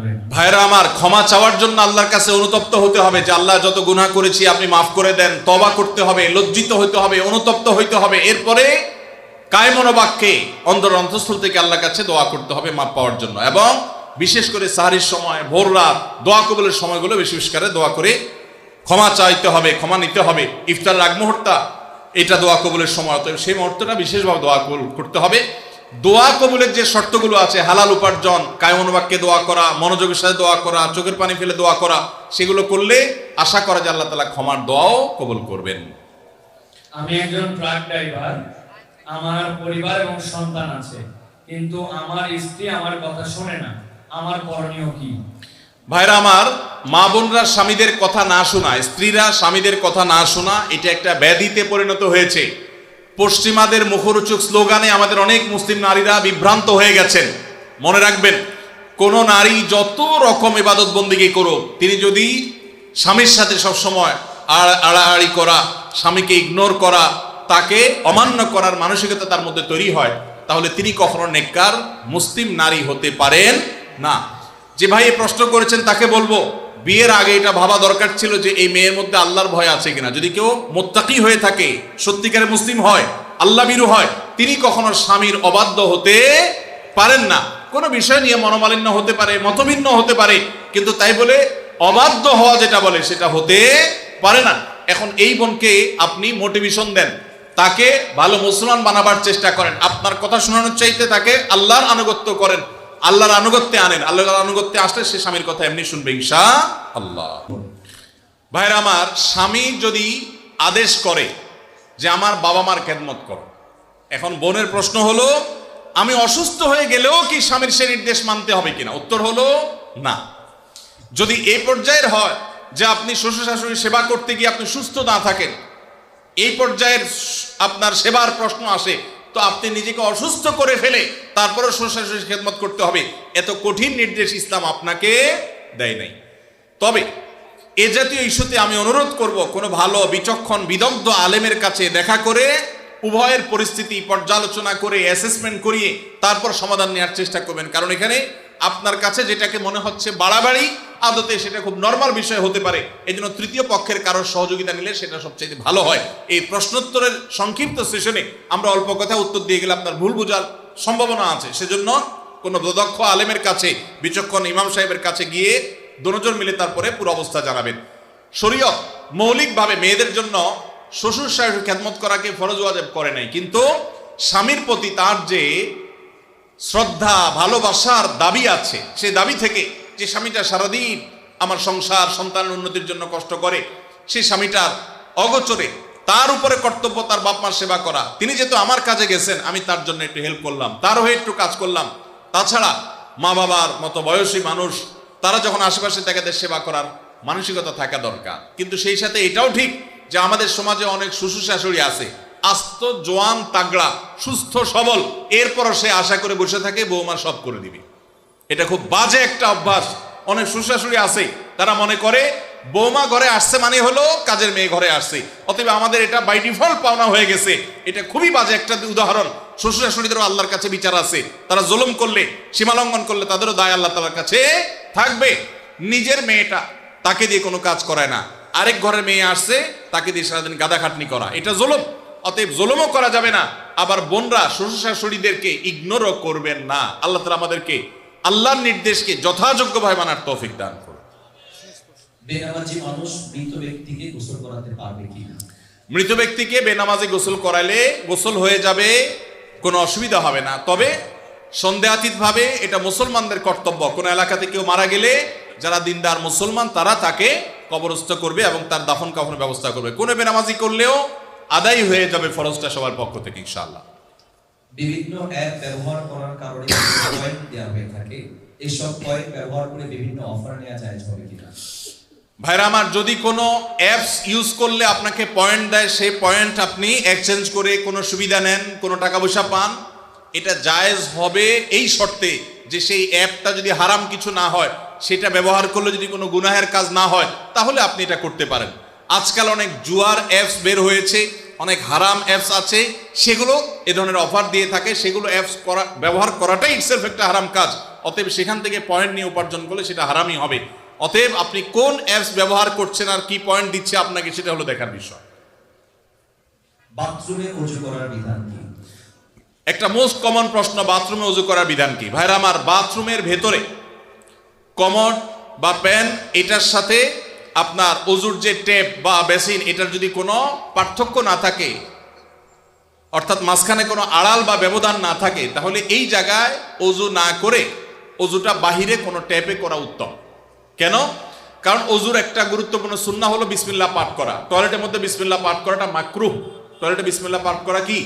জানাবেন। ভাইরা আমার, ক্ষমা চাওয়ার জন্য আল্লাহর কাছে অনুতপ্ত হতে হবে যে আল্লাহ যত গুনাহ করেছি আপনি মাফ করে দেন। তওবা করতে হবে, লজ্জিত হইতে হবে, অনুতপ্ত হইতে হবে। এরপরে কায়মনোবাক্যে অন্তঃস্থল থেকে আল্লাহর কাছে দোয়া করতে হবে মাফ পাওয়ার জন্য। এবং বিশেষ করে সাহরির সময়, ভোর রাত, দোয়া কবুলের সময়গুলো বেশি বেশি করে দোয়া করে ক্ষমা চাইতে হবে, ক্ষমা নিতে হবে। ইফতার আগ মুহূর্তটা এটা দোয়া কবুলের সময়, তো সেই মুহূর্তটা বিশেষভাবে দোয়া কবুল করতে হবে। দোয়া কবুলের যে শর্তগুলো আছে, হালাল উপার্জন, কায়মনোবাক্যে দোয়া করা, মনোযোগের সাথে দোয়া করা, চোখের পানি ফেলে দোয়া করা, সেগুলো করলে আশা করা যায় আল্লাহ তাআলা ক্ষমার দোয়াও কবুল করবেন। আমি একজন ট্রাক ড্রাইভার, আমার পরিবার এবং সন্তান আছে, কিন্তু আমার স্ত্রী আমার কথা শোনে না, আমার করণীয় কি? ভাইরা আমার, মা বোনরা স্বামীদের কথা না শোনা, স্ত্রীরা স্বামীদের কথা না শোনা, এটা একটা ব্যাধিতে পরিণত হয়েছে। পশ্চিমাদের মুখরোচক স্লোগানে আমাদের অনেক মুসলিম নারীরা বিভ্রান্ত হয়ে গেছেন। মনে রাখবেন, কোন নারী যত রকম ইবাদত বন্দিগি করুক, তিনি যদি স্বামীর সাথে সবসময় আড়াআড়ি করা, স্বামীকে ইগনোর করা, তাকে অমান্য করার মানসিকতা তার মধ্যে তৈরি হয়, তাহলে তিনি কখনো নেককার মুসলিম নারী হতে পারেন না। যে ভাই প্রশ্ন করেছেন তাকে বলবো, বিয়ের আগে এটা ভাবা দরকার ছিল যে এই মেয়ের মধ্যে আল্লাহর ভয় আছে কিনা। যদি কেউ মুত্তাকি হয়ে থাকে, সত্যিকারের মুসলিম হয়, আল্লাহ ভীরু হয়, তিনি কখনো স্বামীর অবাধ্য হতে পারেন না। কোনো বিষয় নিয়ে মনোমালিন্য হতে পারে, মতভিন্ন হতে পারে, কিন্তু তাই বলে অবাধ্য হওয়া যেটা বলে সেটা হতে পারে না। এখন এই বোনকে আপনি মোটিভেশন দেন, তাকে ভালো মুসলমান বানাবার চেষ্টা করেন। আপনার কথা শোনানোর চাইতে তাকে আল্লাহর আনুগত্য করেন, আল্লাহর আনুগত্যে আনেন। আল্লাহর আনুগত্যে আসলে সে স্বামীর কথা এমনি শুনবে ইনশাআল্লাহ। ভাইরা আমার, স্বামী যদি আদেশ করে যে আমার বাবা মার খেদমত করো, এখন বোনের প্রশ্ন হলো আমি অসুস্থ হয়ে গেলেও কি স্বামীর সে নির্দেশ মানতে হবে কিনা? উত্তর হলো না। যদি এই পর্যায়ের হয় যে আপনি শ্বশুর শাশুড়ির সেবা করতে গিয়ে আপনি সুস্থ না থাকেন, এই পর্যায়ের আপনার সেবার প্রশ্ন আসে, তো আপনি নিজেকে অসুস্থ করে ফেলে তারপরে শ্বশুর শাশুড়ির খেদমত করতে হবে, এত কঠিন নির্দেশ ইসলাম আপনাকে দেয় নাই। তবে এ জাতীয় ইস্যুতে আমি অনুরোধ করব, কোনো ভালো বিচক্ষণ বিদগ্ধ আলেমের কাছে দেখা করে উভয়ের পরিস্থিতি পর্যালোচনা করে অ্যাসেসমেন্ট করিয়ে তারপর সমাধান নেওয়ার চেষ্টা করবেন। কারণ এখানে আপনার কাছে যেটাকে মনে হচ্ছে বাড়াবাড়ি, আদতে সেটা খুব নর্মাল বিষয় হতে পারে। এই জন্য তৃতীয় পক্ষের কারোর সহযোগিতা নিলে সেটা সবচেয়ে ভালো হয়। এই প্রশ্নোত্তরের সংক্ষিপ্ত সেশনে আমরা অল্প কথা উত্তর দিয়ে গেলে আপনার ভুল বোঝার সম্ভাবনা আছে। সেজন্য কোনো দক্ষ আলেমের কাছে, বিচক্ষণ ইমাম সাহেবের কাছে গিয়ে দুজন মিলে তারপরে পুরো অবস্থা জানাবেন। শরীয়ত মৌলিকভাবে মেয়েদের জন্য শ্বশুর শাশুড়ির খেদমত করাকে ফরজ ওয়াজিব করে নাই, কিন্তু স্বামীর প্রতি তার যে শ্রদ্ধা ভালোবাসার দাবি আছে, সেই দাবি থেকে যে স্বামীটা সারাদিন আমার সংসার সন্তানের উন্নতির জন্য কষ্ট করে, সেই স্বামীটার অগোচরে তার উপরে কর্তব্য তার বাপ মার সেবা করা। তিনি যেহেতু আমার কাজে গেছেন, আমি তার জন্য একটু হেল্প করলাম, তার হয়ে একটু কাজ করলাম। তাছাড়া মা বাবার মতো বয়সী মানুষ, তারা যখন আশেপাশে তাদের সেবা করার মানসিকতা থাকা দরকার। কিন্তু সেই সাথে এটাও ঠিক যে আমাদের সমাজে অনেক শ্বশুর শাশুড়ি আছে আস্ত জোয়ান তাগড়া সুস্থ সবল, এরপরও সে আশা করে বসে থাকে বৌমা সব করে দিবে। এটা খুব বাজে একটা অভ্যাস। অনেক শ্বশুর শাশুড়ি আছে, তারা মনে করে বৌমা ঘরে আসছে মানে হলো কাজের মেয়ে ঘরে আসছে, অতএব আমাদের এটা বাই ডিফল্ট পাওনা হয়ে গেছে। এটা খুবই বাজে একটা উদাহরণ। শ্বশুর শাশুড়িদেরও আল্লাহর কাছে বিচার আছে, তারা জুলুম করলে, সীমালঙ্ঘন করলে তাদেরও দায় আল্লাহ তাআলার কাছে থাকবে। নিজের মেয়েটা তাকে দিয়ে কোনো কাজ করায় না, আরেক ঘরের মেয়ে আসছে তাকে দিয়ে সারাদিন গাদা খাটনি করা, এটা জুলুম। অতএব জুলুমও করা যাবে না, আবার বোনরা শ্বশুর শাশুড়িদেরকে ইগনোরও করবেন না। আল্লাহ তাআলা আমাদেরকে আল্লাহর নির্দেশকে যথাযোগ্যভাবে মানার তৌফিক দান করুন। বেনামাজি মানুষ মৃত ব্যক্তিকে গোসল করাতে পারবে কিনা? মৃত ব্যক্তিকে বেনামাজি গোসল করাইলে গোসল হয়ে যাবে, কোনো অসুবিধা হবে না। তবে সন্দেহাতীতভাবে এটা মুসলমানদের কর্তব্য। কোনো এলাকাতে কেউ মারা গেলে যারা দিনদার মুসলমান তারা তাকে কবরস্থ করবে এবং তার দাফন কাফনের ব্যবস্থা করবে। কোনো বেনামাজি করলেও আদায় হয়ে যাবে ফরজটা সবার পক্ষ থেকে ইনশাআল্লাহ। বিভিন্ন অ্যাপ ব্যবহার করার কারণে পয়েন্ট দেওয়া হয়ে থাকে, এইসব পয়েন্ট ব্যবহার করে বিভিন্ন অফার নেওয়া যায় হবে কিনা? ভাইরা আমার, যদি কোনো অ্যাপস ইউজ করলে আপনাকে পয়েন্ট দেয়, সেই পয়েন্ট আপনি এক্সচেঞ্জ করে কোনো সুবিধা নেন, কোনো টাকা পয়সা পান, এটা জায়েজ হবে এই শর্তে যে সেই অ্যাপটা যদি হারাম কিছু না হয়, সেটা ব্যবহার করলে যদি কোনো গুনাহের কাজ না হয়, তাহলে আপনি এটা করতে পারেন। আজকাল অনেক জুয়ার অ্যাপস বের হয়েছে, অনেক হারাম অ্যাপস আছে, সেগুলো এ ধরনের অফার দিয়ে থাকে। সেগুলো অ্যাপস ব্যবহার করাটাই ইটসেলফ একটা হারাম কাজ। অতএব সেখান থেকে পয়েন্ট নিয়ে উপার্জন করলে সেটা হারামই হবে। অতএব আপনি কোন অ্যাপস ব্যবহার করছেন আর কি পয়েন্ট দিচ্ছে আপনাকে, সেটা হলো দেখার বিষয়। বাথরুমে ওযু করার বিধান কি? একটা মোস্ট কমন প্রশ্ন, বাথরুমে ওযু করার বিধান কি? ভাইরা আমার, বাথরুমের ভেতরে কমোড বা প্যান, এটার সাথে আপনার ওযুর যে টেপ বা বেসিন, এটার যদি কোনো পার্থক্য না থাকে, অর্থাৎ মাঝখানে কোনো আড়াল বা ব্যবধান না থাকে, তাহলে এই জায়গায় ওযু না করে ওযুটা বাহিরে কোনো ট্যাপে করা উত্তম। কেন? কারণ ওযুর একটা গুরুত্বপূর্ণ সুন্নাহ হলো বিসমিল্লাহ পাঠ করা। টয়লেটের মধ্যে বিসমিল্লাহ পাঠ করাটা মাকরুহ। টয়লেটে বিসমিল্লাহ পাঠ করা কি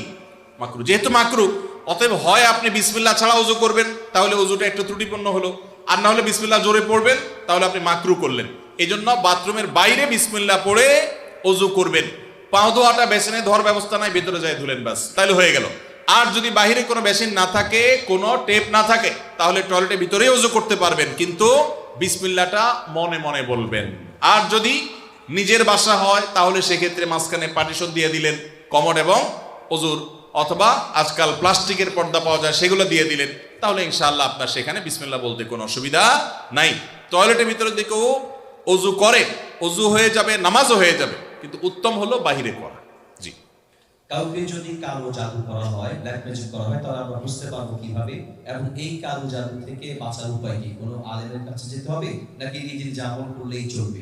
মাকরুহ? যেহেতু মাকরুহ, অতএব হয় আপনি বিসমিল্লাহ ছাড়া ওযু করবেন, তাহলে ওযুটা একটু ত্রুটিপূর্ণ হলো, আর না হলে বিসমিল্লাহ জোরে পড়বেন, তাহলে আপনি মাকরুহ করলেন। এই জন্য বাথরুমের বাইরে বিসমিল্লাহ পড়ে ওযু করবেন। পাও ধোয়াটা বেসিনে ধোয়ার ব্যবস্থা নাই, ভেতরে যায় ধুলেন, বাস, তাহলে হয়ে গেল। আর যদি বাহিরে কোনো বেসিন না থাকে, কোনো টেপ না থাকে, তাহলে টয়লেটের ভিতরেই ওযু করতে পারবেন, কিন্তু বিসমিল্লাহটা মনে মনে বলবেন। আর যদি নিজের বাসা হয়, তাহলে সেক্ষেত্রে মাঝখানে পার্টিশন দিয়ে দিলেন কমোড এবং ওযুর, অথবা আজকাল প্লাস্টিকের পর্দা পাওয়া যায়, সেগুলো দিয়ে দিলেন, তাহলে ইনশাআল্লাহ আপনার সেখানে বিসমিল্লাহ বলতে কোনো অসুবিধা নাই। টয়লেটের ভিতরে যদি কেউ ওযু করে, ওযু হয়ে যাবে, নামাজও হয়ে যাবে, কিন্তু উত্তম হলো বাহিরে করা। জি। কাউকে যদি কালো জাদু করা হয়, ব্ল্যাক ম্যাজিক করা হয়, তাহলে আমরা বুঝতে পারবো কিভাবে? এবং এই কালো জাদু থেকে বাঁচার উপায় কি? কোনো আলেমের কাছে যেতে হবে নাকি নিজের জামল করলেই চলবে?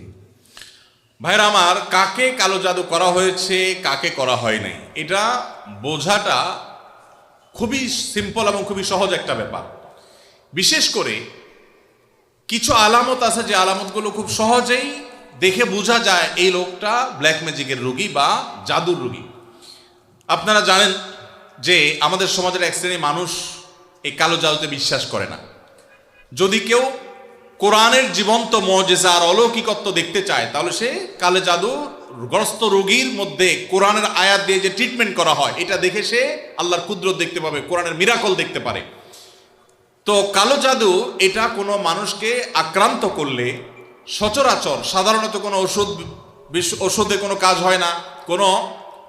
ভাইরা আমার, কাকে কালো জাদু করা হয়েছে, কাকে করা হয় নাই, এটা বোঝাটা খুবই সিম্পল এবং খুবই সহজ একটা ব্যাপার। বিশেষ করে কিছু আলামত আছে, যে আলামতগুলো খুব সহজেই দেখে বোঝা যায় এই লোকটা ব্ল্যাক ম্যাজিকের রোগী বা জাদুর রোগী। আপনারা জানেন যে আমাদের সমাজের এক শ্রেণীর মানুষ এই কালো জাদুতে বিশ্বাস করে না। যদি কেউ কোরআনের জীবন্ত মুজিজা আর অলৌকিকত্ব দেখতে চায়, তাহলে সে কালো জাদু গ্রস্ত রোগীর মধ্যে কোরআনের আয়াত দিয়ে যে ট্রিটমেন্ট করা হয়, এটা দেখে সে আল্লাহর কুদরত দেখতে পাবে, কোরআনের মিরাকল দেখতে পারে। তো কালো জাদু এটা কোনো মানুষকে আক্রান্ত করলে সচরাচর সাধারণত কোনো ওষুধে কোনো কাজ হয় না, কোনো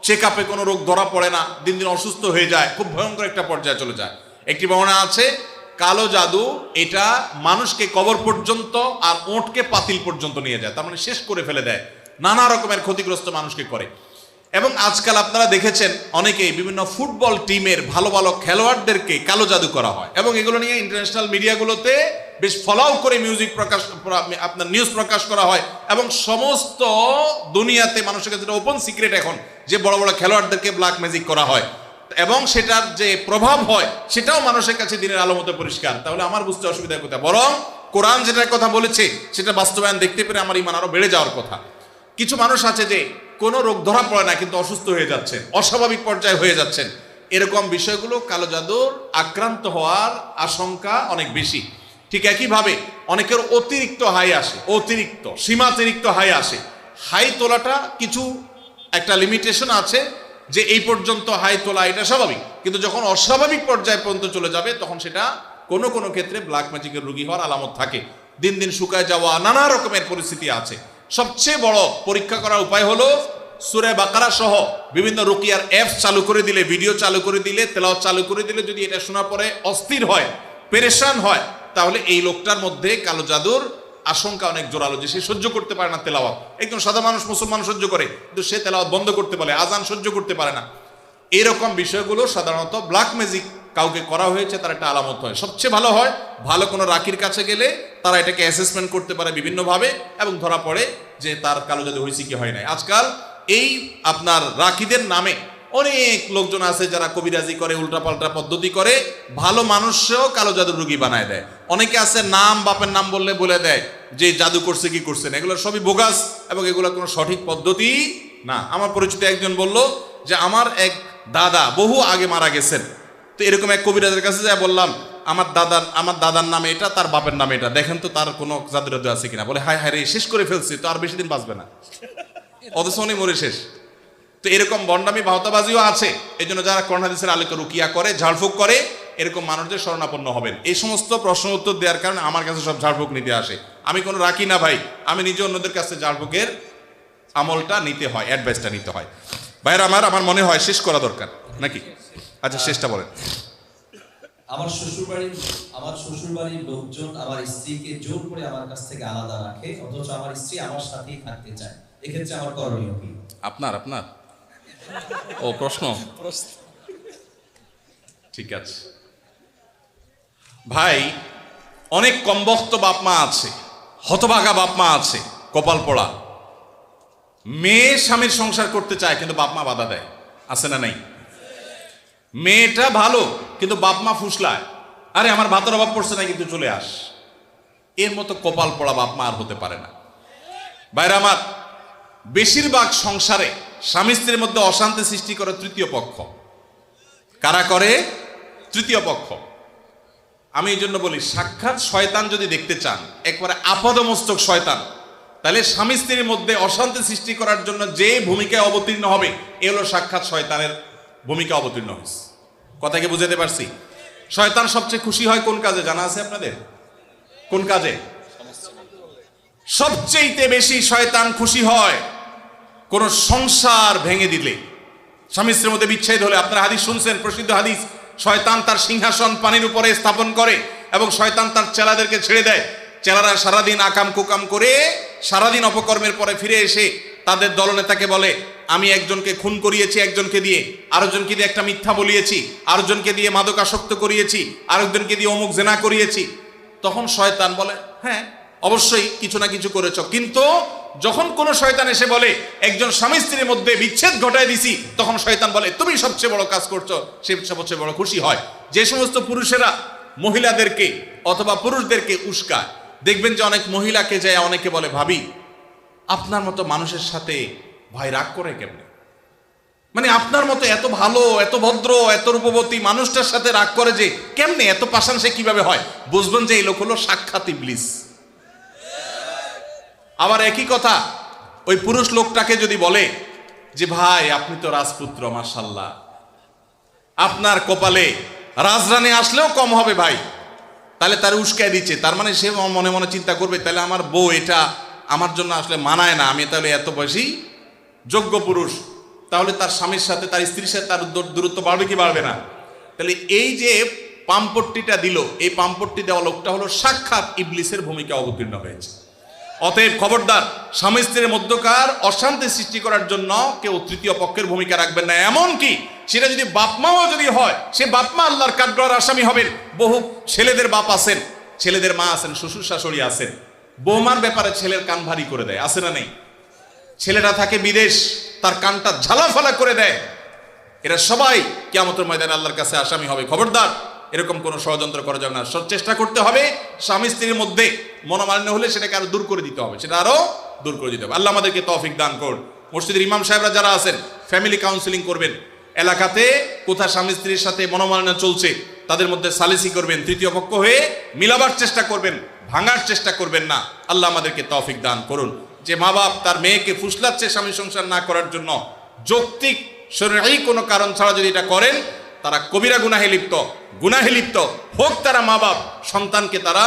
চেক আপে কোনো রোগ ধরা পড়ে না, দিন দিন অসুস্থ হয়ে যায়, খুব ভয়ঙ্কর একটা পর্যায়ে চলে যায়। একটি বর্ণনা আছে, কালো জাদু এটা মানুষকে কবর পর্যন্ত আর ওঁটকে পাতিল পর্যন্ত নিয়ে যায়, তার মানে শেষ করে ফেলে দেয়, নানা রকমের ক্ষতিগ্রস্ত মানুষকে করে। এবং আজকাল আপনারা দেখেছেন অনেকেই বিভিন্ন ফুটবল টিমের ভালো ভালো খেলোয়াড়দেরকে কালো জাদু করা হয়, এবং এগুলো নিয়ে ইন্টারন্যাশনাল মিডিয়াগুলোতে বেশ ফলাও করে আপনার নিউজ প্রকাশ করা হয়, এবং সমস্ত দুনিয়াতে মানুষের কাছে ওপেন সিক্রেট এখন যে বড় বড় খেলোয়াড়দেরকে ব্ল্যাক ম্যাজিক করা হয়, এবং সেটার যে প্রভাব হয় সেটাও মানুষের কাছে দিনের আলো মতো পরিষ্কার। তাহলে আমার বুঝতে অসুবিধার কথা, বরং কোরআন যেটার কথা বলেছে সেটা বাস্তবায়ন দেখতে পেরে আমার ঈমান আরো বেড়ে যাওয়ার কথা। কিছু মানুষ আছে যে কোনো রোগ ধরা পড়ে না, কিন্তু অসুস্থ হয়ে যাচ্ছেন, অস্বাভাবিক পর্যায়ে হয়ে যাচ্ছেন, এরকম বিষয়গুলো কালো জাদুর আক্রান্ত হওয়ার আশঙ্কা অনেক বেশি। ঠিক একইভাবে অনেকের অতিরিক্ত হাই আসে, অতিরিক্ত সীমাতিরিক্ত হাই আসে। হাই তোলাটা কিছু একটা লিমিটেশন আছে, যে এই পর্যন্ত হাই তোলা এটা স্বাভাবিক, কিন্তু যখন অস্বাভাবিক পর্যায়ে পর্যন্ত চলে যাবে, তখন সেটা কোনো কোনো ক্ষেত্রে ব্ল্যাক ম্যাজিকের রোগী হওয়ার আলামত থাকে। দিন দিন শুকায় যাওয়া, নানা রকমের পরিস্থিতি আছে। সবচেয়ে বড় পরীক্ষা করার উপায় হলো সূরা বাকারা সহ বিভিন্ন রুকিয়ার অ্যাপস চালু করে দিলে, ভিডিও চালু করে দিলে, তেলাওয়াত চালু করে দিলে, যদি এটা শোনার পরে অস্থির হয়, পেরেশান হয়, তাহলে এই লোকটার মধ্যে কালো জাদুর আশঙ্কা অনেক জোরালো, যে সে সহ্য করতে পারে না তেলাওয়াত। একজন সাদা মানুষ, মুসলমান সহ্য করে, কিন্তু সে তেলাওয়াত বন্ধ করতে পারে, আজান সহ্য করতে পারে না। এরকম বিষয়গুলো সাধারণত ব্ল্যাক ম্যাজিক কাউকে করা হয়েছে তার একটা আলামত হয়। সবচেয়ে ভালো হয় ভালো কোনো রাকির কাছে গেলে তারা এটাকে অ্যাসেসমেন্ট করতে পারে বিভিন্নভাবে, এবং ধরা পড়ে যে তার কালো জাদু হয়েছে কি হয় নাই। আজকাল এই আপনার রাকিদের নামে অনেক লোকজন আছে যারা কবিরাজি করে, উল্টাপাল্টা পদ্ধতি করে, ভালো মানুষও কালো জাদুর রোগী বানায় দেয়। অনেকে আছে নাম, বাপের নাম বললে বলে দেয় যে জাদু করছে কি করছে না, এগুলো সবই বোগাস, এবং এগুলো কোনো সঠিক পদ্ধতি না। আমার পরিচিত একজন বলল যে আমার এক দাদা বহু আগে মারা গেছেন, তো এরকম এক কবিরাজের কাছে যাই বললাম আমার দাদার নামে এটা, তার বাপের নামে এটা, দেখেন তো তার কোনো জাদু টাদু আছে কিনা। বলে হায় হায় রে, শেষ করে ফেলছি, তো আর বেশি দিন বাঁচবে না, অথচ উনি মরে শেষ। তো এরকম বন্ডামি ভাওতাবাজিও আছে। এই জন্য যারা কোরআন হাদিসের আলোকে রুকিয়া করে, ঝাড়ফুঁক করে, এরকম মানুষদের শরণাপন্ন হবেন। এই সমস্ত প্রশ্ন উত্তর দেওয়ার কারণে আমার কাছে সব ঝাড়ফুঁক নিতে আসে। আমি কোনো রাখি না ভাই, আমি নিজে অন্যদের কাছে ঝাড়ফুঁকের আমলটা নিতে হয়, অ্যাডভাইসটা নিতে হয়। ভাইরা আমার মনে হয় শেষ করা দরকার নাকি? আচ্ছা, শেষটা বলেন। আমার শ্বশুর বাড়ির লোকজন আমার স্ত্রীকে জোর করে আমার কাছ থেকে আলাদা রাখে, অথচ আমার স্ত্রী আমার সাথেই থাকতে চায়, এক্ষেত্রে আমার করণীয় কি? আপনার ও প্রশ্ন, ঠিক আছে ভাই। অনেক কমবখ্ত বাপ মা আছে, হতভাগা বাপ মা আছে, কপাল পোড়া। মেয়ে স্বামীর সংসার করতে চায় কিন্তু বাপ মা বাধা দেয়, আছে না নাই? মেয়েটা ভালো কিন্তু বাপ মা ফুসলায়, আরে আমার ভাতের অভাব পড়ছে না কিন্তু চলে আস। এর মতো কপাল পোড়া বাপ মা আর হতে পারে না। বাইরে আমার, বেশিরভাগ সংসারে স্বামী স্ত্রীর মধ্যে অশান্তি সৃষ্টি করে তৃতীয় পক্ষ। কারা করে? তৃতীয় পক্ষ। আমি এই জন্য বলি, সাক্ষাৎ শয়তান যদি দেখতে চান, একবারে আপাদমস্তক শয়তান, তাহলে স্বামী স্ত্রীর মধ্যে অশান্তি সৃষ্টি করার জন্য যে ভূমিকায় অবতীর্ণ হবে, এ হলো সাক্ষাৎ শয়তানের ভূমিকা অবতীর্ণ হয়েছে। কথাকে বুঝাতে পারছি? শয়তান সবচেয়ে খুশি হয় কোন কাজে জানা আছে আপনাদের? কোন কাজে সবচেয়ে বেশি শয়তান খুশি হয়? কোন সংসার ভেঙে দিলে, স্বামী স্ত্রীর মধ্যে বিচ্ছেদ হলে। আপনারা হাদিস শুনছেন, প্রসিদ্ধ হাদিস, শয়তান তার সিংহাসন পানির উপরে স্থাপন করে এবং শয়তান তার চেলাদেরকে ছেড়ে দেয়। চেলারা সারাদিন আকাম কুকাম করে সারাদিন অপকর্মের পরে ফিরে এসে তাদের দলনেতাকে বলে, আমি একজনকে খুন করিয়েছি, একজনকে দিয়ে আরেকজনকে দিয়ে একটা মিথ্যা বলিয়েছি, আরেকজনকে দিয়ে মাদকাসক্ত করিয়েছি, আরেকজনকে দিয়ে অমুক জেনা করিয়েছি। তখন শয়তান বলে, হ্যাঁ অবশ্যই কিছু না কিছু করেছ। কিন্তু যখন কোন শয়তান এসে বলে একজন স্বামী স্ত্রীর মধ্যে বিচ্ছেদ ঘটায় দিছি, তখন শয়তান বলে তুমি সবচেয়ে বড় কাজ করছো, সে সবচেয়ে বড় খুশি হয়। যে সমস্ত পুরুষেরা মহিলাদেরকে অথবা পুরুষদেরকে উস্কায়, দেখবেন যে অনেক মহিলাকে যায় অনেকে বলে, ভাবি আপনার মতো মানুষের সাথে ভাই রাগ করে কেমনে? মানে আপনার মতো এত ভালো, এত ভদ্র, এত রূপবতী মানুষটার সাথে রাগ করে যে কেমনে? এত পাষাণ সে কিভাবে হয়? বুঝবেন যে এই লোক হলো সাক্ষাৎ ইবলিস। আবার একই কথা ওই পুরুষ লোকটাকে যদি বলে যে ভাই আপনি তো রাজপুত্র, মাশাআল্লাহ, আপনার কপালে রাজরানী আসলেও কম হবে ভাই, তাহলে তার উস্কায় দিচ্ছে। তার মানে সে মনে মনে চিন্তা করবে, তাহলে আমার বউ এটা আমার জন্য আসলে মানায় না, আমি তাহলে এত বেশি যোগ্য পুরুষ। তাহলে তার স্বামীর সাথে, তার স্ত্রীর সাথে তার দূরত্ব বাড়বে কি বাড়বে না? তাহলে এই যে পাম্পট্টিটা দিল, এই পাম্পট্টি দেওয়া লোকটা হলো সাক্ষাৎ ইবলিসের ভূমিকা অবতীর্ণ হয়েছে। অতএব খবরদার, স্বামী স্ত্রীর মধ্যকার অশান্তি সৃষ্টি করার জন্য কেউ তৃতীয় পক্ষের ভূমিকা রাখবেন না। এমন কি সেটা যদি বাপমাও যদি হয়, সে বাপমা আল্লাহর কাঠগড়ার আসামি হবেন। বহু ছেলেদের বাপ আছেন, ছেলেদের মা আছেন, শ্বশুর শাশুড়ি আছেন, বৌমার ব্যাপারে ছেলের কান ভারী করে দেয়, আছে না নেই? ছেলেটা থাকে বিদেশ, তার কানটা ঝালাফালা করে দেয়। এরা সবাই কিয়ামতের ময়দানে আল্লাহর কাছে আসামি হবে। খবরদার, এরকম কোনো ষড়যন্ত্র করা যাবে না। চেষ্টা করতে হবে স্বামী স্ত্রীর মধ্যে মনোমালিন্য হলে সেটাকে আরো দূর করে দিতে হবে, সেটা আরো দূর করে দিতে হবে। আল্লাহ আমাদেরকে তৌফিক দান করুন। মসজিদের ইমাম সাহেবরা যারা আছেন, ফ্যামিলি কাউন্সিলিং করবেন। এলাকাতে কোথায় স্বামী স্ত্রীর সাথে মনোমালিন্য চলছে, তাদের মধ্যে সালিসি করবেন, তৃতীয় পক্ষ হয়ে মিলাবার চেষ্টা করবেন, ভাঙার চেষ্টা করবেন না। আল্লাহ আমাদেরকে তৌফিক দান করুন। যে মা বাপ তার মেয়েকে ফুসলাচ্ছে স্বামী সংসার না করার জন্য, যৌক্তিক শরঈ কোনো কারণ ছাড়া যদি এটা করেন, তারা কবিরা গুনাহে লিপ্ত হোক। তারা মা বাপ সন্তানকে তারা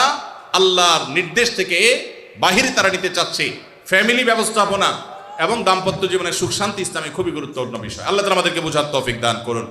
আল্লাহর নির্দেশ থেকে বাহিরে তারা নিতে চাচ্ছে। ফ্যামিলি ব্যবস্থাপনা এবং দাম্পত্য জীবনের সুখ শান্তি ইসলামে খুবই গুরুত্বপূর্ণ বিষয়। আল্লাহ তাআলা আমাদেরকে বুঝার তৌফিক দান করুন।